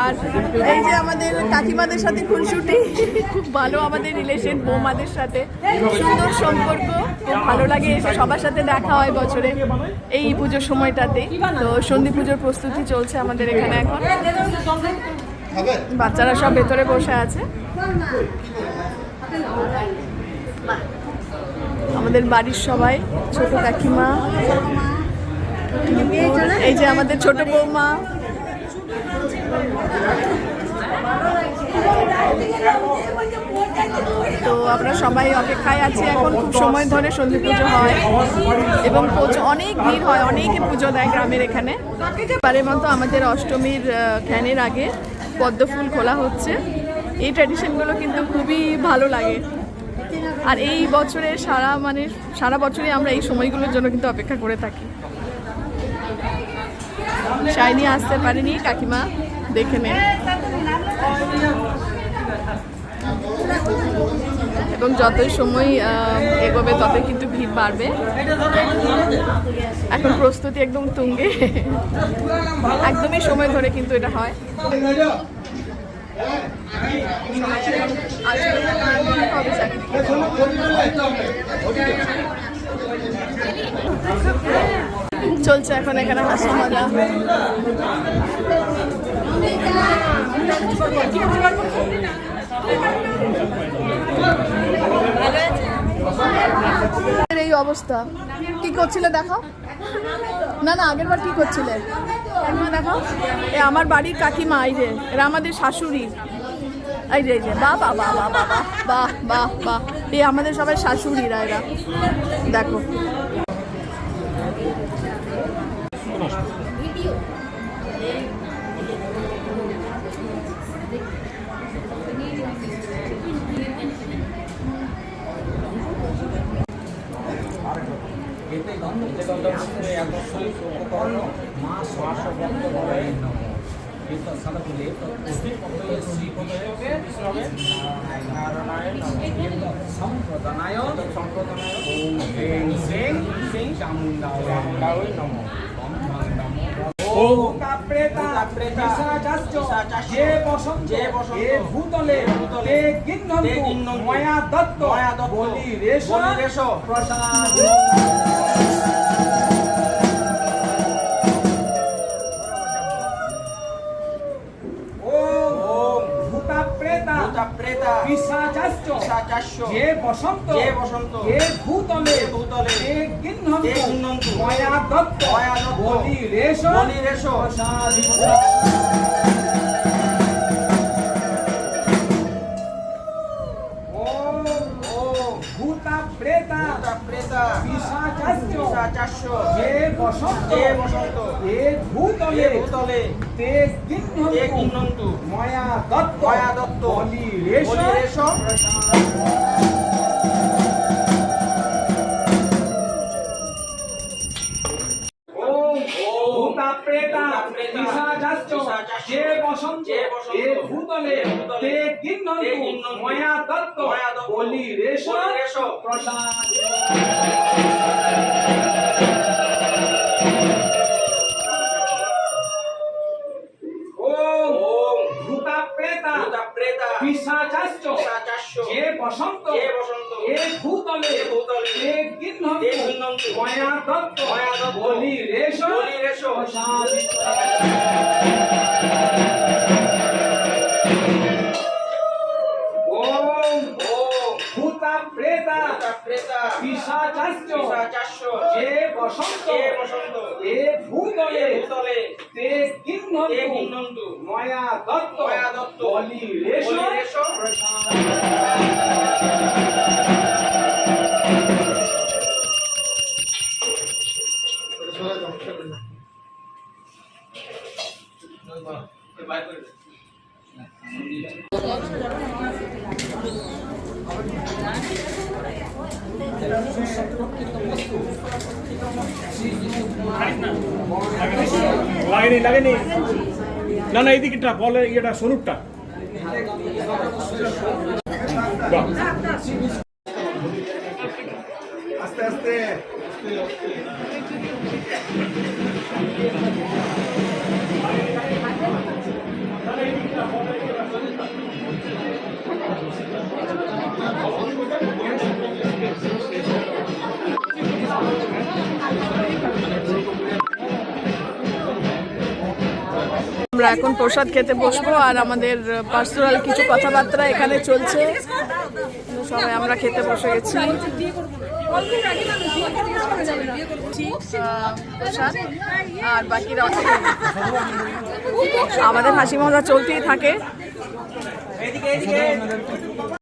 আর এই যে আমাদের কাকিমাদের সাথে খুনসুটি, খুব ভালো আমাদের রিলেশন বৌমাদের সাথে, সুন্দর সম্পর্ক, খুব ভালো লাগে এসে সবার সাথে দেখা হয় বছরে এই পুজোর সময়টাতে। তো সন্ধি পুজোর প্রস্তুতি চলছে আমাদের এখানে এখন, বাচ্চারা সব ভেতরে বসে আছে। আমাদের বাড়ির সবাই, ছোট কাকিমা, এই যে আমাদের ছোট বৌমা, তো আমরা সবাই অপেক্ষায় আছি এখন। খুব সময় ধরে সন্ধি পুজো হয় এবং অনেক ভিড় হয়, অনেকে পুজো দেয় গ্রামের এখানে। এবারের মতো আমাদের অষ্টমীর খ্যানের আগে পদ্ম ফুল খোলা হচ্ছে। এই ট্র্যাডিশনগুলো কিন্তু খুবই ভালো লাগে, আর এই বছরে সারা বছরই আমরা এই সময়গুলোর জন্য কিন্তু অপেক্ষা করে থাকি। শাইনি আসতে পারেনি, কাকিমা দেখে নেন। এবং যতই সময় এগোবে ততই কিন্তু ভিড় বাড়বে। এখন প্রস্তুতি একদম তুঙ্গে, একদমই সময় ধরে কিন্তু এটা হয়। চলছে এখন এখানে হাসি মজা। এই অবস্থা কি করছিলে দেখো? না না, আগের বার কি করছিলে দেখো? এ আমার বাড়ির কাকিমা, এই যে এরা আমাদের শাশুড়ি, এই যে বাহ বাহ বাহ বাহ বাহ বাহ বাহ বাহ, এই আমাদের সবাই শাশুড়িরা এরা, দেখো। যে বসন্ত যে ভূতলে যে গিন্নন্তু ময়া দত্ত বলি রেশো ভূতা প্রেতা পিশাচাস্য যে বসন্ত যে ভূতলে তে গিন্নন্তু ময়া দত্ত বলি রেশো যে বসন্ত এ ভূতলে তে গিন্নন্তু ময়া দত্ত বলি রেশো প্রসাদ। পিশাচাস্য যে বসন্ত এ ভূতলে তে গিন্নন্তু ময়া দত্ত বলি রেশো প্রসাদ। পিশাচাস্য যে বসন্ত এ ভূতলে তে গিন্নন্তু ময়া দত্ত বলি রেশো প্রসাদ। লাগেনি না না, এইদিকটা বলে ইয়েটা স্বরূপটা আস্তে আস্তে আমরা এখন প্রসাদ খেতে বসবো আর আমাদের পার্সোনাল কিছু কথাবার্তা এখানে চলছে। সবাই আমরা খেতে বসে গেছি। প্রসাদ আর বাকিরা আমাদের হাসি মজা চলতেই থাকে।